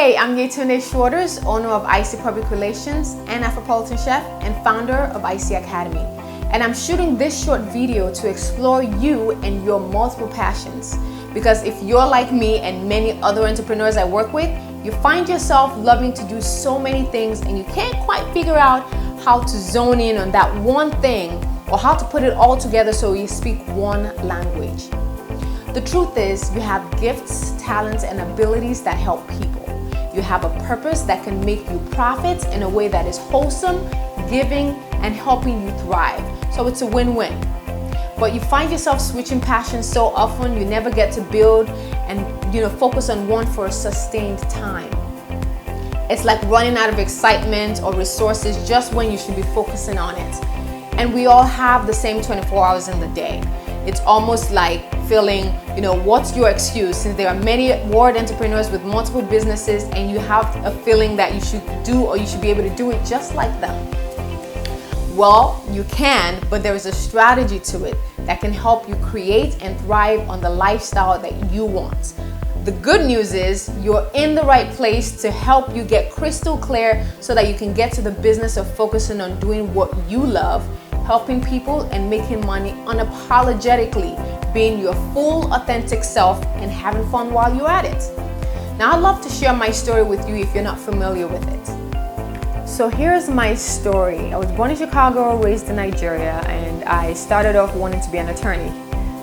Hey, I'm Yetunde Shorters, owner of IC Public Relations and Afropolitan Chef and founder of IC Academy. And I'm shooting this short video to explore you and your multiple passions. Because if you're like me and many other entrepreneurs I work with, you find yourself loving to do so many things and you can't quite figure out how to zone in on that one thing or how to put it all together so you speak one language. The truth is, you have gifts, talents, and abilities that help people. You have a purpose that can make you profit in a way that is wholesome, giving, and helping you thrive. So it's a win-win. But you find yourself switching passions so often, you never get to build and focus on one for a sustained time. It's like running out of excitement or resources just when you should be focusing on it. And we all have the same 24 hours in the day. It's almost like feeling, what's your excuse? Since there are many world entrepreneurs with multiple businesses and you have a feeling that you should do or you should be able to do it just like them. Well, you can, but there is a strategy to it that can help you create and thrive on the lifestyle that you want. The good news is you're in the right place to help you get crystal clear so that you can get to the business of focusing on doing what you love, helping people and making money unapologetically, being your full authentic self and having fun while you're at it. Now, I'd love to share my story with you if you're not familiar with it. So here's my story. I was born in Chicago, raised in Nigeria, and I started off wanting to be an attorney.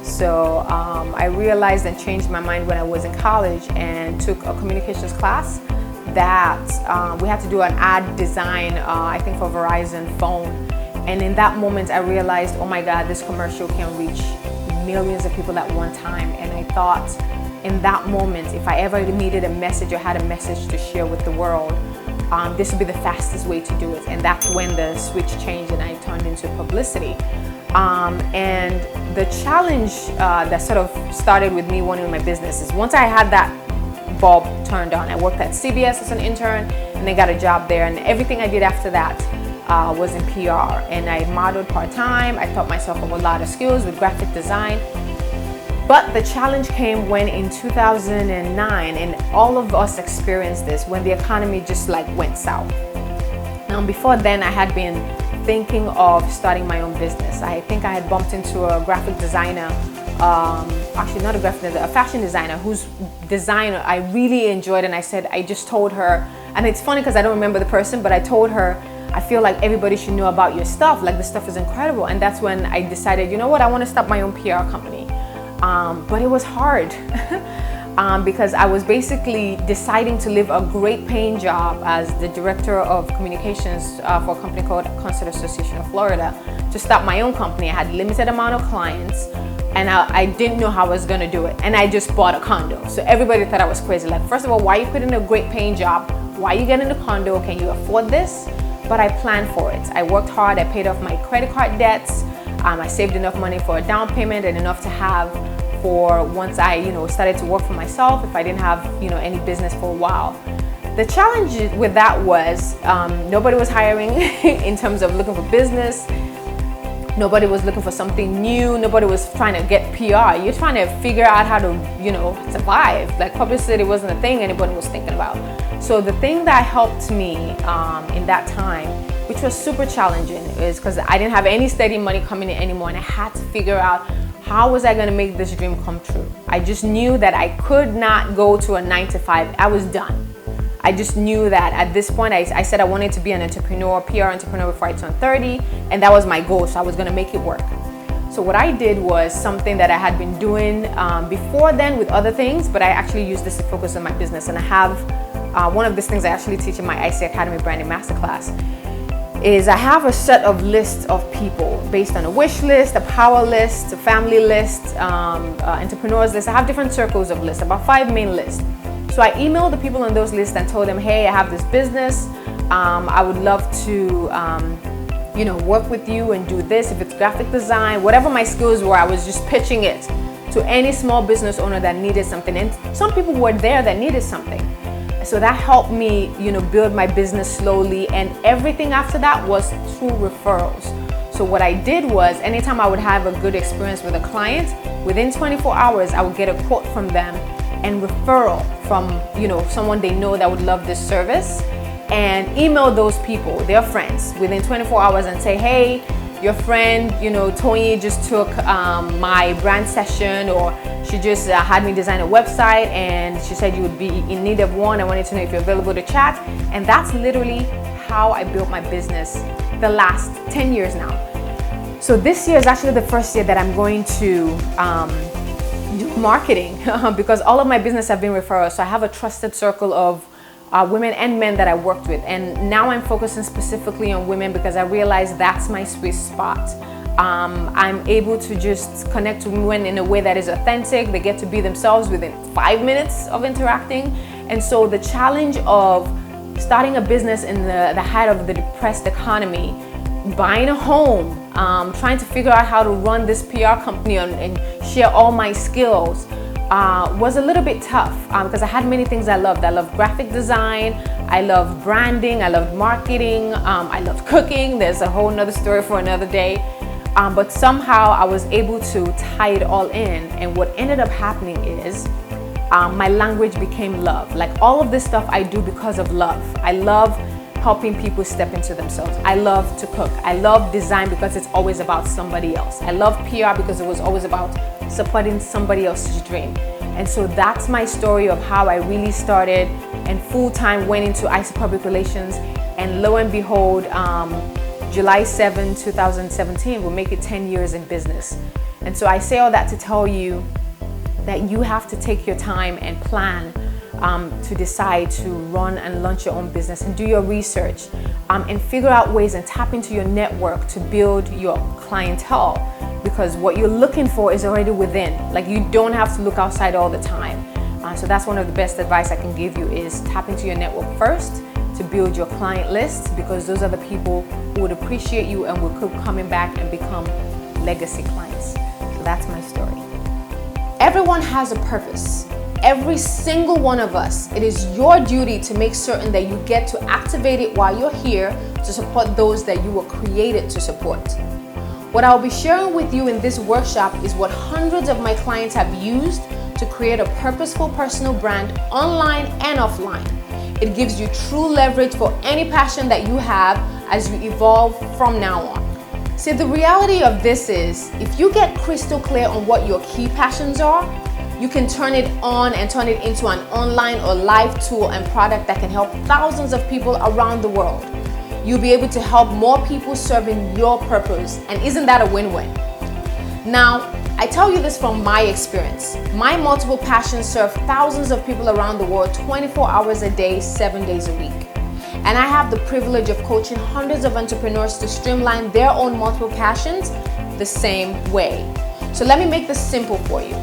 So I realized and changed my mind when I was in college and took a communications class that we had to do an ad design, I think for Verizon phone. And in that moment, I realized, oh my God, this commercial can reach millions of people at one time. And I thought in that moment, if I ever needed a message or had a message to share with the world, this would be the fastest way to do it. And that's when the switch changed and I turned into publicity. And the challenge that sort of started with me wanting my business is once I had that bulb turned on, I worked at CBS as an intern and then got a job there. And everything I did after that was in PR, and I modeled part-time. I taught myself a lot of skills with graphic design. But the challenge came when in 2009, and all of us experienced this, when the economy just went south. Now before then I had been thinking of starting my own business. I think I had bumped into a graphic designer, actually not a graphic designer, a fashion designer whose design I really enjoyed, and I just told her, and it's funny because I don't remember the person, but I told her, I feel like everybody should know about your stuff. Like, the stuff is incredible. And that's when I decided, you know what, I want to start my own PR company. But it was hard because I was basically deciding to leave a great paying job as the director of communications for a company called Concert Association of Florida to start my own company. I had limited amount of clients and I didn't know how I was going to do it. And I just bought a condo. So everybody thought I was crazy. Like, first of all, why are you quitting a great paying job? Why are you getting a condo? Can you afford this? But I planned for it. I worked hard. I paid off my credit card debts. I saved enough money for a down payment and enough to have for once I, started to work for myself if I didn't have, any business for a while. The challenge with that was nobody was hiring in terms of looking for business. Nobody was looking for something new. Nobody was trying to get PR. You're trying to figure out how to, survive. Like, publicity wasn't a thing anybody was thinking about. So the thing that helped me in that time, which was super challenging, is because I didn't have any steady money coming in anymore, and I had to figure out how was I going to make this dream come true. I just knew that I could not go to a 9-to-5. I was done. I just knew that at this point, I said I wanted to be an entrepreneur, PR entrepreneur before I turned 30, and that was my goal, so I was going to make it work. So what I did was something that I had been doing before then with other things, but I actually used this to focus on my business. And I have one of these things I actually teach in my IC Academy Branding Masterclass is I have a set of lists of people based on a wish list, a power list, a family list, entrepreneurs list. I have different circles of lists, about 5 main lists. So I emailed the people on those lists and told them, hey, I have this business. I would love to work with you and do this. If it's graphic design, whatever my skills were, I was just pitching it to any small business owner that needed something. And some people were there that needed something. So that helped me, build my business slowly. And everything after that was through referrals. So what I did was anytime I would have a good experience with a client, within 24 hours, I would get a quote from them and referral from someone they know that would love this service, and email those people, their friends, within 24 hours and say, hey, your friend, Tony just took my brand session, or she just had me design a website and she said you would be in need of one. I wanted to know if you're available to chat. And that's literally how I built my business the last 10 years now. So this year is actually the first year that I'm going to do marketing because all of my business have been referrals. So I have a trusted circle of women and men that I worked with, and now I'm focusing specifically on women because I realize that's my sweet spot. I'm able to just connect to women in a way that is authentic. They get to be themselves within 5 minutes of interacting. And so the challenge of starting a business in the height of the depressed economy, buying a home, trying to figure out how to run this PR company and share all my skills was a little bit tough because I had many things I loved. I loved graphic design, I loved branding, I loved marketing, I loved cooking. There's a whole nother story for another day. But somehow I was able to tie it all in, and what ended up happening is my language became love. Like all of this stuff I do because of love. I love helping people step into themselves. I love to cook. I love design because it's always about somebody else. I love PR because it was always about supporting somebody else's dream. And so that's my story of how I really started and full-time went into IC Public Relations, and lo and behold, July 7, 2017 will make it 10 years in business. And so I say all that to tell you that you have to take your time and plan to decide to run and launch your own business, and do your research and figure out ways and tap into your network to build your clientele, because what you're looking for is already within. Like, you don't have to look outside all the time. So that's one of the best advice I can give you, is tap into your network first to build your client list, because those are the people who would appreciate you and will keep coming back and become legacy clients. So that's my story. Everyone has a purpose. Every single one of us. It is your duty to make certain that you get to activate it while you're here to support those that you were created to support. What I'll be sharing with you in this workshop is what hundreds of my clients have used to create a purposeful personal brand online and offline. It gives you true leverage for any passion that you have as you evolve from now on. See, the reality of this is, if you get crystal clear on what your key passions are, you can turn it on and turn it into an online or live tool and product that can help thousands of people around the world. You'll be able to help more people serving your purpose, and isn't that a win-win? Now, I tell you this from my experience. My multiple passions serve thousands of people around the world 24 hours a day, 7 days a week. And I have the privilege of coaching hundreds of entrepreneurs to streamline their own multiple passions the same way. So let me make this simple for you.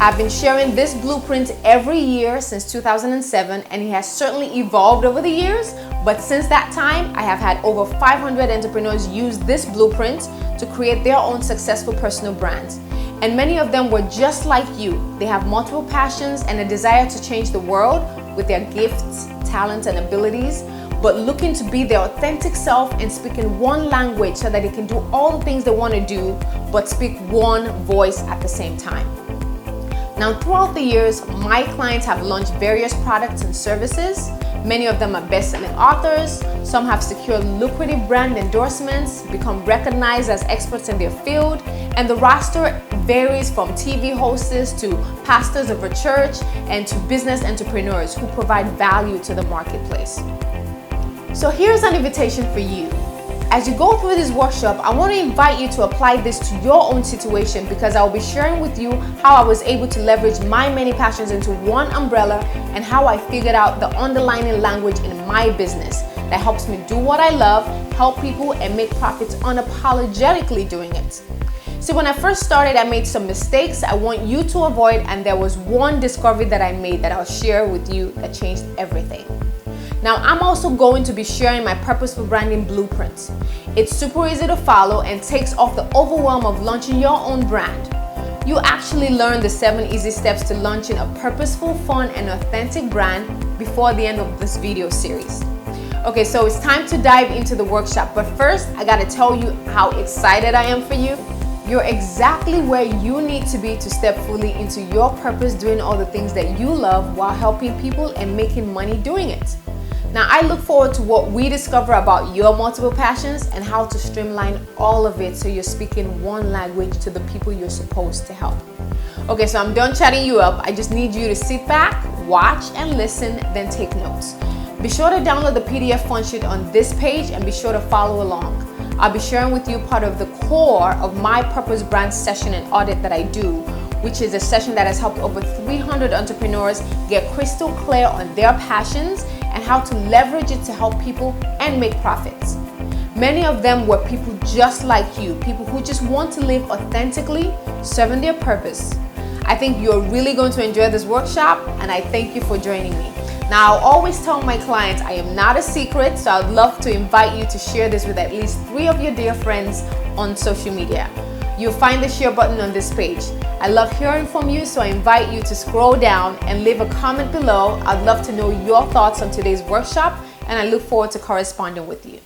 I've been sharing this blueprint every year since 2007, and it has certainly evolved over the years. But since that time, I have had over 500 entrepreneurs use this blueprint to create their own successful personal brands. And many of them were just like you. They have multiple passions and a desire to change the world with their gifts, talents, and abilities, but looking to be their authentic self and speaking one language so that they can do all the things they want to do, but speak one voice at the same time. Now, throughout the years, my clients have launched various products and services. Many of them are best-selling authors. Some have secured lucrative brand endorsements, become recognized as experts in their field, and the roster varies from TV hosts to pastors of a church and to business entrepreneurs who provide value to the marketplace. So here's an invitation for you. As you go through this workshop, I want to invite you to apply this to your own situation, because I'll be sharing with you how I was able to leverage my many passions into one umbrella, and how I figured out the underlying language in my business that helps me do what I love, help people, and make profits unapologetically doing it. See, when I first started, I made some mistakes I want you to avoid, and there was one discovery that I made that I'll share with you that changed everything. Now, I'm also going to be sharing my purposeful branding blueprint. It's super easy to follow and takes off the overwhelm of launching your own brand. You actually learn the 7 easy steps to launching a purposeful, fun, and authentic brand before the end of this video series. Okay, so it's time to dive into the workshop, but first, I gotta tell you how excited I am for you. You're exactly where you need to be to step fully into your purpose, doing all the things that you love while helping people and making money doing it. Now, I look forward to what we discover about your multiple passions and how to streamline all of it so you're speaking one language to the people you're supposed to help. Okay, so I'm done chatting you up. I just need you to sit back, watch, and listen, then take notes. Be sure to download the PDF fun sheet on this page and be sure to follow along. I'll be sharing with you part of the core of my Purpose Brand session and audit that I do, which is a session that has helped over 300 entrepreneurs get crystal clear on their passions and how to leverage it to help people and make profits. Many of them were people just like you, people who just want to live authentically, serving their purpose. I think you're really going to enjoy this workshop, and I thank you for joining me. Now, I always tell my clients I am not a secret, so I'd love to invite you to share this with at least 3 of your dear friends on social media. You'll find the share button on this page. I love hearing from you, so I invite you to scroll down and leave a comment below. I'd love to know your thoughts on today's workshop, and I look forward to corresponding with you.